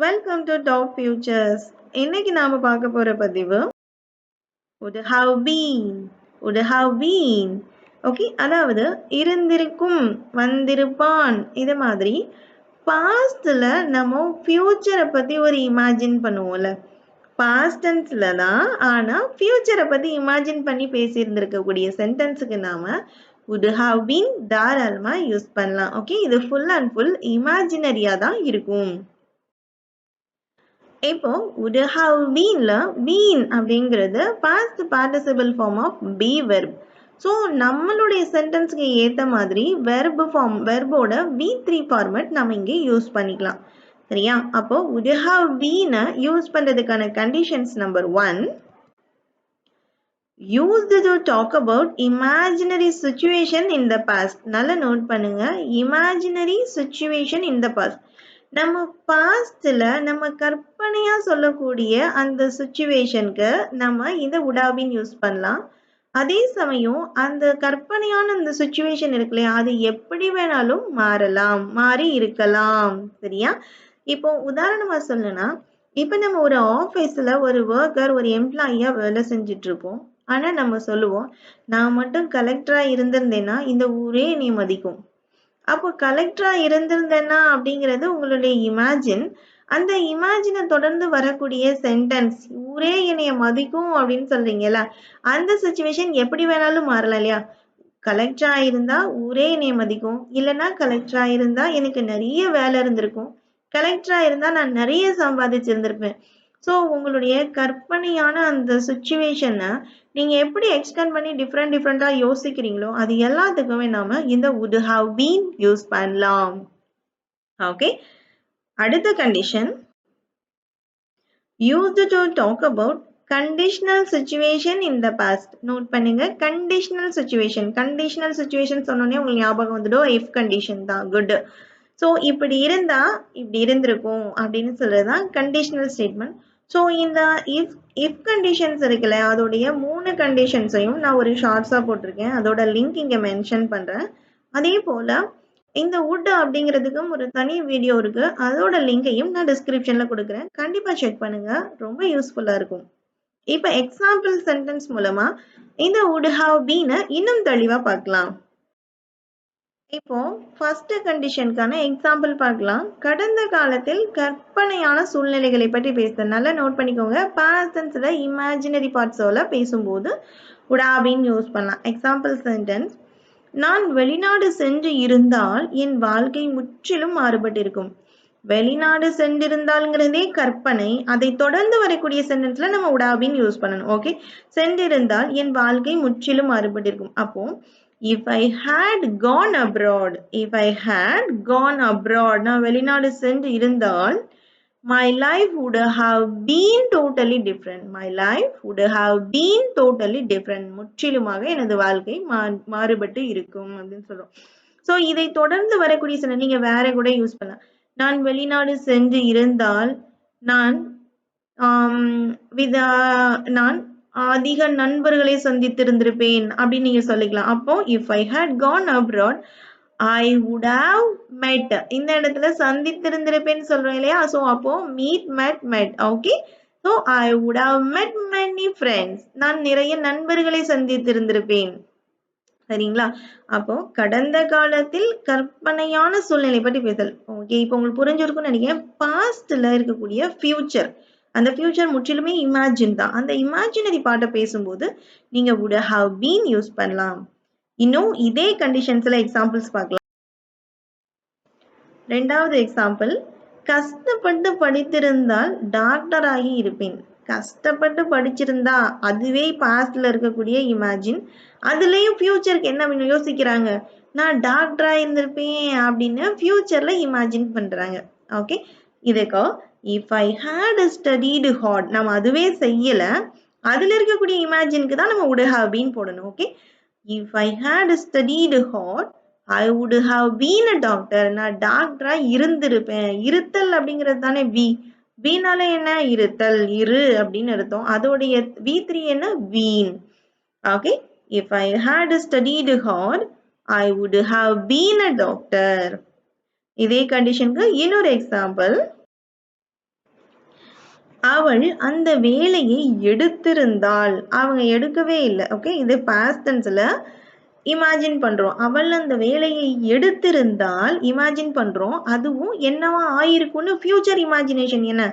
Welcome to Top Futures. இன்னைக்கு நாம பார்க்க போற பதிவு would have been would have been okay, அதாவது இருந்திருக்கும், வந்திருப்பான், இது மாதிரி பாஸ்ட்ல நம்ம ஃபியூச்சரை பத்தி ஒரு இமேஜின் பண்ணுவோம்ல. பாஸ்ட் டென்ஸ்ல தான், ஆனா ஃபியூச்சரை பத்தி இமேஜின் பண்ணி பேசியிருந்திருக்கக்கூடிய சென்டென்ஸுக்கு நாம would have been தாராளமா யூஸ் பண்ணலாம். ஓகே, இது ஃபுல் அண்ட் ஃபுல் இமேஜினரியா தான் இருக்கும். இப்போ would have beenல been அப்படிங்கிறது past participle form of be verb. So நம்மளுடைய சென்டென்ஸ்க்கு ஏற்ற மாதிரி வெர்போட V3 ஃபார்மேட் நம்ம இங்கே யூஸ் பண்ணிக்கலாம். சரியா? அப்போ would have been யூஸ் பண்றதுக்கான conditions number 1, used to talk about imaginary situation in the past. நல்லா நோட் பண்ணுங்க, imaginary situation in the past. நம்ம பாஸ்ட்ல நம்ம கற்பனையா சொல்லக்கூடிய அந்த சுச்சுவேஷனுக்கு நம்ம இந்த would have been யூஸ் பண்ணலாம். அதே சமயம் அந்த கற்பனையான அந்த சுச்சுவேஷன் இருக்கு இல்லையா, அது எப்படி வேணாலும் மாறலாம், மாறி இருக்கலாம். சரியா? இப்போ உதாரணமா சொல்லணும்னா, இப்ப நம்ம ஒரு ஆபீஸ்ல ஒரு ஒர்க்கர், ஒரு எம்ப்ளாயியா வேலை செஞ்சுட்டு இருப்போம். ஆனா நம்ம சொல்லுவோம், நான் மட்டும் கலெக்டரா இருந்திருந்தேன்னா இந்த ஊரே என்னை மதிக்கும். அப்போ கலெக்டரா இருந்திருந்தேன்னா அப்படிங்கிறது உங்களுடைய இமேஜின். அந்த இமேஜினை தொடர்ந்து வரக்கூடிய சென்டென்ஸ் ஊரே என்னைய மதிக்கும் அப்படின்னு சொல்றீங்கல்ல, அந்த சுச்சுவேஷன் எப்படி வேணாலும் மாறலாம் இல்லையா? கலெக்டரா இருந்தா ஊரே என்னைய மதிக்கும், இல்லைன்னா கலெக்டரா இருந்தா எனக்கு நிறைய வேலை இருந்திருக்கும், கலெக்டரா இருந்தா நான் நிறைய சம்பாதிச்சிருந்திருப்பேன். ஸோ உங்களுடைய கற்பனையான அந்த சுச்சுவேஷனை நீங்க எப்படி எக்ஸ்டெண்ட் பண்ணி டிஃப்ரெண்டா யோசிக்கிறீங்களோ அது எல்லாத்துக்குமே நாம இந்த would have been யூஸ் பண்ணலாம். ஓகே, அடுத்த condition, used to talk about conditional situation in the past. Note பண்ணுங்க, conditional situation சொன்னோடனே உங்களுக்கு ஞாபகம் வந்துடும் if condition தான். குட். ஸோ இப்படி இருந்தா இப்படி இருந்திருக்கும் அப்படின்னு சொல்றதுதான் கண்டிஷனல் ஸ்டேட்மெண்ட். ஸோ இந்த இஃப் கண்டிஷன்ஸ் இருக்குல்ல, அதோடைய 3 கண்டிஷன்ஸையும் நான் ஒரு ஷார்ட்ஸாக போட்டிருக்கேன். அதோட லிங்க் இங்கே மென்ஷன் பண்ணுறேன். அதே போல் இந்த would அப்படிங்கிறதுக்கும் ஒரு தனி வீடியோ இருக்கு, அதோட லிங்கையும் நான் டிஸ்கிரிப்ஷனில் கொடுக்குறேன். கண்டிப்பாக செக் பண்ணுங்க, ரொம்ப யூஸ்ஃபுல்லாக இருக்கும். இப்போ எக்ஸாம்பிள் சென்டென்ஸ் மூலமா இந்த would have been இன்னும் தெளிவாக பார்க்கலாம். இப்போ ஃபர்ஸ்ட் கண்டிஷனுக்கான எக்ஸாம்பிள் பார்க்கலாம். கடந்த காலத்தில் கற்பனையான சூழ்நிலைகளை பற்றி பேசுறதுனால நோட் பண்ணிக்கோங்க, பாஸ்ட் டென்ஸ்ல இமேஜினரி பார்ட்ஸோட பேசும்போது would have been யூஸ் பண்ணலாம். எக்ஸாம்பிள் சென்டென்ஸ், நான் வெளிநாடு சென்று இருந்தால் என் வாழ்க்கை முற்றிலும் மாறுபட்டிருக்கும். வெளிநாடு சென்றிருந்தால்ங்கிறதே கற்பனை, அதை தொடர்ந்து வரக்கூடிய சென்டென்ஸ்ல நம்ம would have been யூஸ் பண்ணணும். ஓகே, சென்றிருந்தால் என் வாழ்க்கை முற்றிலும் மாறுபட்டிருக்கும். அப்போ if I had gone abroad, நான் வெளிநாடு சென்று இருந்தால் my life would have been totally different. முற்றிலுமாக எனது வாழ்க்கை மாறுபட்டு இருக்கும் அப்படின்னு சொல்றோம். ஸோ இதை தொடர்ந்து வரக்கூடிய சில நீங்க வேற கூட யூஸ் பண்ணலாம். நான் வெளிநாடு சென்று இருந்தால் நான் நான் அதிக நண்பர்களை சந்தித்திருந்திருப்பேன் அப்படின்னு நீங்க சொல்லிக்கலாம். அப்போ if I had gone abroad I would have met, இந்த இடத்துல சந்தித்திருந்திருப்பேன்னு சொல்றோம் இல்லையா? ஸோ அப்போ met. Okay, so I would have met many friends, நான் நிறைய நண்பர்களை சந்தித்திருந்திருப்பேன். சரிங்களா? அப்போ கடந்த காலத்தில் கற்பனையான சூழ்நிலை பற்றி பேசல். ஓகே, இப்போ உங்களுக்கு புரிஞ்சிருக்கும்னு நினைக்கிறேன். பாஸ்ட்ல இருக்கக்கூடிய ஃபியூச்சர், அந்த ஃபியூச்சர் முற்றிலுமே இமேஜின் தான். அந்த இமேஜினரி பார்ட்டை பேசும்போது நீங்க would have been யூஸ் பண்ணலாம். இன்னும் இதே கண்டிஷன்ஸ்ல எக்ஸாம்பிள்ஸ் பார்க்கலாம். ரெண்டாவது எக்ஸாம்பிள், கஷ்டப்பட்டு படித்திருந்தால் டாக்டர் ஆகி இருப்பேன். கஷ்டப்பட்டு படிச்சிருந்தா அதுவே பாஸ்ட்ல இருக்கக்கூடிய இமேஜின். அதுலயும் ஃபியூச்சருக்கு என்ன யோசிக்கிறாங்க, நான் டாக்டரா இருந்திருப்பேன் அப்படின்னு ஃபியூச்சர்ல இமேஜின் பண்றாங்க. ஓகே, இதுக்கோ if I had studied hard, நம்ம அதுவே செய்யல, அதுல இருக்கக்கூடிய இமேஜினுக்கு தான் நம்ம would have been போடணும். Okay, if I had studied hard I would have been a doctor. நான் டாக்டரா இருந்திருப்பேன். இருத்தல் அப்படிங்கிறது தானே வீனால என்ன, இருத்தல், இரு அப்படின்னு அர்த்தம். அதோடைய V3 என்ன, been. Okay, if I had studied hard I would have been a doctor. இதே கண்டிஷனுக்கு இன்னொரு எக்ஸாம்பிள், அவள் அந்த வேலையை எடுத்திருந்தாள். அவங்க எடுக்கவே இல்ல. ஓகே. இது பாஸ்ட் டென்ஸ்ல இமேஜின் பண்றோம். அவள் அந்த வேலையை எடுத்திருந்தால் இமேஜின் பண்றோம். அதுவும் என்னவா ஆயிருக்கும்னு ஃபியூச்சர் இமேஜினேஷன் என்ன?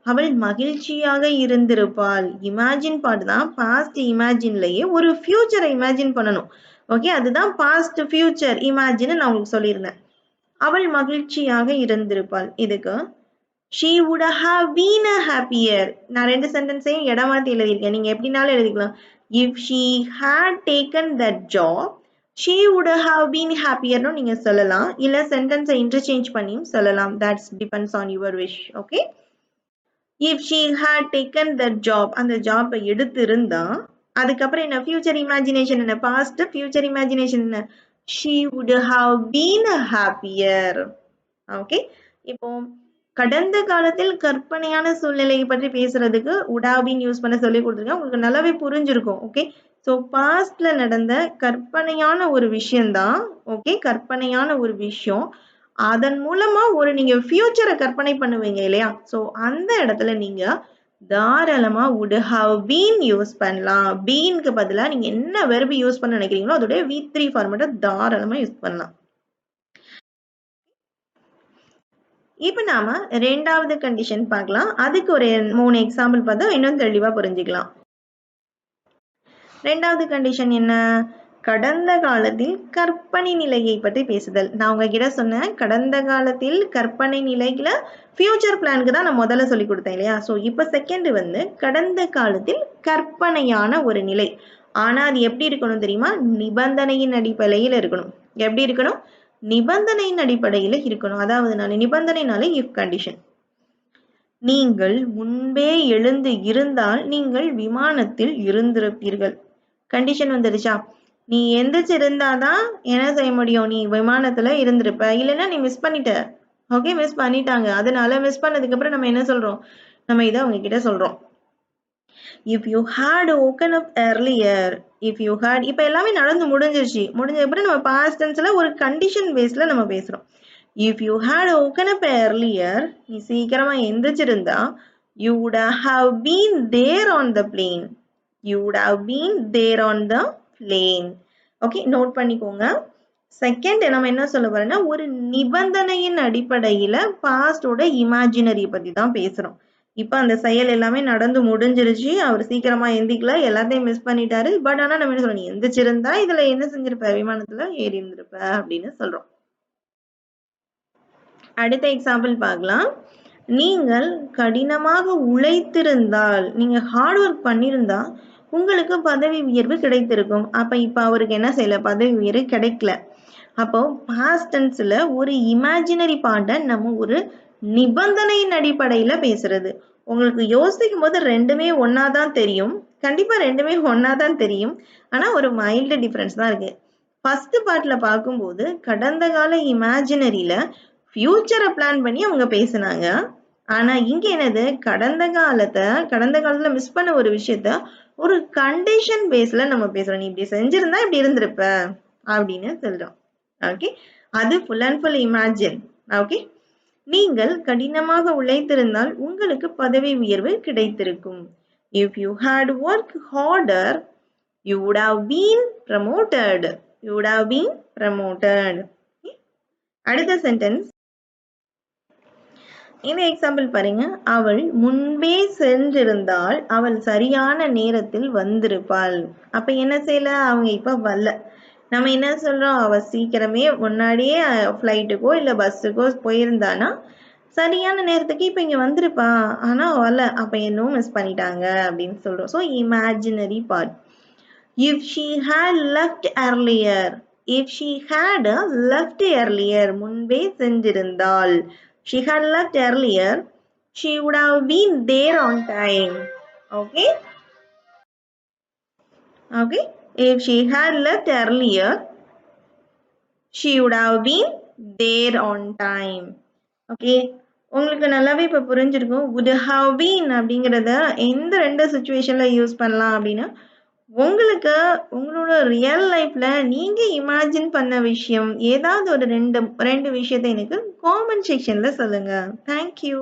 அவள் மகிழ்ச்சியாக இருந்திருப்பாள். இமேஜின் பார்ட் தான் பாஸ்ட் இமேஜின்லயே ஒரு ஃபியூச்சரை இமேஜின் பண்ணணும். ஓகே. அதுதான் பாஸ்ட் ஃபியூச்சர் இமேஜின் நான் உங்களுக்கு சொல்லியிருந்தேன். அவள் மகிழ்ச்சியாக இருந்திருப்பாள். இதுக்கு she would have been happier. நான் 2 சென்டென்ஸையும் இடமாத்தி எழுதியிருக்கேன். நீங்க எப்படினாலும் எழுதிக்கலாம். If she had taken that job, she would have been happier னு நீங்க சொல்லலாம். இல்ல சென்டென்ஸை இன்டர்சேஞ்ச் பண்ணியும் சொல்லலாம். That depends on your wish. Okay. If she had taken that job, அந்த ஜாபை எடுத்திருந்தா, அதுக்கப்புறம் என்ன ஃபியூச்சர் இமேஜினேஷன் என்ன? பாஸ்ட் ஃபியூச்சர் இமேஜினேஷன் என்ன? She would have been happier. Okay. இப்போ கடந்த காலத்தில் கற்பனையான சூழ்நிலையை பற்றி பேசுறதுக்கு would have been யூஸ் பண்ண சொல்லி கொடுத்துருக்கேன். உங்களுக்கு நல்லாவே புரிஞ்சிருக்கும். ஓகே. ஸோ பாஸ்ட்ல நடந்த கற்பனையான ஒரு விஷயம்தான். ஓகே. கற்பனையான ஒரு விஷயம். அதன் மூலமா நீங்க ஃபியூச்சரை கற்பனை பண்ணுவீங்க இல்லையா? ஸோ அந்த இடத்துல நீங்க தாராளமா would have been யூஸ் பண்ணலாம். beenக்கு பதிலா நீங்க என்ன வெர்பு யூஸ் பண்ண நினைக்கிறீங்களோ அதோட V3 ஃபார்மேட்டை தாராளமா யூஸ் பண்ணலாம். இப்போ நாம 2வது கண்டிஷன் பார்க்கலாம். அதுக்கு ஒரு 3 எக்ஸாம்பிள் பார்த்தா இன்னும் தெளிவா புரிஞ்சுக்கலாம். 2வது கண்டிஷன் என்ன? கடந்த காலத்தில் கற்பனை நிலையை பற்றி பேசுதல். நான் உங்ககிட்ட சொன்னேன் கடந்த காலத்தில் கற்பனை நிலையில ஃபியூச்சர் பிளானுக்கு தான் நான் முதல்ல சொல்லி கொடுத்தேன் இல்லையா? ஸோ இப்போ செகண்ட் கடந்த காலத்தில் கற்பனையான ஒரு நிலை. ஆனா அது எப்படி இருக்கணும் தெரியுமா? நிபந்தனையின் அடிப்படையில் இருக்கணும். எப்படி இருக்கணும்? நிபந்தனையின் அடிப்படையில் இருக்கணும். அதாவது நிபந்தனைனாலே இஃப் கண்டிஷன். நீங்கள் முன்பே எழுந்து இருந்தால் நீங்கள் விமானத்தில் இருந்திருப்பீர்கள். கண்டிஷன் வந்துருச்சா? நீ எந்திரிச்சு இருந்தாதான் என்ன செய்ய முடியும்? நீ விமானத்துல இருந்திருப்ப. இல்லைன்னா நீ மிஸ் பண்ணிட்ட. ஓகே. மிஸ் பண்ணிட்டாங்க. அதனால மிஸ் பண்ணதுக்கு அப்புறம் நம்ம என்ன சொல்றோம்? நம்ம இதை அவங்க கிட்ட சொல்றோம். If you had woken up earlier, if you had, இப்போ எல்லாமே நடந்து முடிஞ்சிருச்சு. முடிஞ்ச அப்புறம் நம்ம past tenseல ஒரு condition baseல நம்ம பேசுறோம். If you had woken up earlier, நீ சீக்கிரமா எந்திரிச்சிருந்தா, you would have been there on the plane. You would have been there on the plane. Okay, note பண்ணிக்கோங்க. செகண்ட் நம்ம என்ன சொல்ல போறோம்னா ஒரு நிபந்தனையின் அடிப்படையில பாஸ்டோட இமேஜினரி பத்தி தான் பேசுறோம். இப்ப அந்த செயல் எல்லாமே நடந்து முடிஞ்சிருச்சு. அவர் சீக்கிரமா எந்திக்கல, எல்லாத்தையும் மிஸ் பண்ணிட்டாரு. பட் ஆனா நம்ம என்ன சொல்றோம்? நீ எந்திரிச்சிருந்தா இதுல என்ன செஞ்சிருப்ப? விமானத்துல ஏறி இருந்திருப்ப அப்படின்னு சொல்றோம். அடுத்த எக்ஸாம்பிள் பார்க்கலாம். நீங்கள் கடினமாக உழைத்திருந்தால், நீங்க ஹார்ட் ஒர்க் பண்ணியிருந்தா உங்களுக்கு பதவி உயர்வு கிடைத்திருக்கும். அப்ப இப்ப அவருக்கு என்ன செய்யல? பதவி உயர்வு கிடைக்கல. அப்போ பாஸ்ட் டென்ஸ்ல ஒரு இமேஜினரி பார்ட்டை நம்ம ஒரு நிபந்தனையின் அடிப்படையில பேசுறது. உங்களுக்கு யோசிக்கும் போது ரெண்டுமே ஒன்னாதான் தெரியும். கண்டிப்பா ரெண்டுமே ஒன்னாதான் தெரியும். ஆனா ஒரு மைல்டு டிஃபரன்ஸ் தான் இருக்கு. ஃபர்ஸ்ட் பார்ட்ல பார்க்கும்போது கடந்த கால இமேஜினரியில ஃபியூச்சரை பிளான் பண்ணி அவங்க பேசினாங்க. ஆனா இங்க என்னது? கடந்த காலத்துல மிஸ் பண்ண ஒரு விஷயத்த ஒரு கண்டிஷன் பேஸ்ல நம்ம பேசுறோம். நீ இப்படி செஞ்சிருந்தா இப்படி இருந்திருப்ப அப்படின்னு சொல்றோம். ஓகே. அது full and full imagine. Okay. நீங்கள் கடினமாக உழைத்திருந்தால் உங்களுக்கு பதவி உயர்வு கிடைத்திருக்கும். If you had worked harder, you would have been promoted. You would have been promoted. அடுத்த சென்டென்ஸ். இந்த எக்ஸாம்பிள் பாருங்க. அவள் முன்பே சென்றிருந்தால் அவள் சரியான நேரத்தில் வந்திருப்பாள். அப்ப என்ன செய்யல? அவங்க இப்ப வரல. நம்ம என்ன சொல்றோம்? அவ சீக்கிரமே முன்னாடியே ஃப்ளைட்டுக்கோ இல்ல பஸ்ஸுக்கோ போயிருந்தானா சரியான நேரத்துக்கு இப்ப இங்க வந்திருப்பா. ஆனா வரல. அப்ப என்னவும் மிஸ் பண்ணிட்டாங்க அப்படின்னு சொல்றோம். So imaginary part. If she had left earlier, if she had left earlier, முன்பே சென்றிருந்தால், she had left earlier, she would have been there on time. Okay. Okay. If she had left earlier, she would have been there on time. Okay. உங்களுக்கு நல்லாவே இப்ப புரிஞ்சிருக்கும். would have been அப்படிங்கறத எந்த ரெண்டு சிச்சுவேஷன்ல use பண்ணலாம் அப்படின்னா உங்களுக்கு உங்களோட ரியல் லைஃப்ல நீங்க இமேஜின் பண்ண விஷயம் ஏதாவது ஒரு ரெண்டு விஷயத்தை எனக்கு காமெண்ட் செக்ஷன்ல சொல்லுங்க. தேங்க்யூ.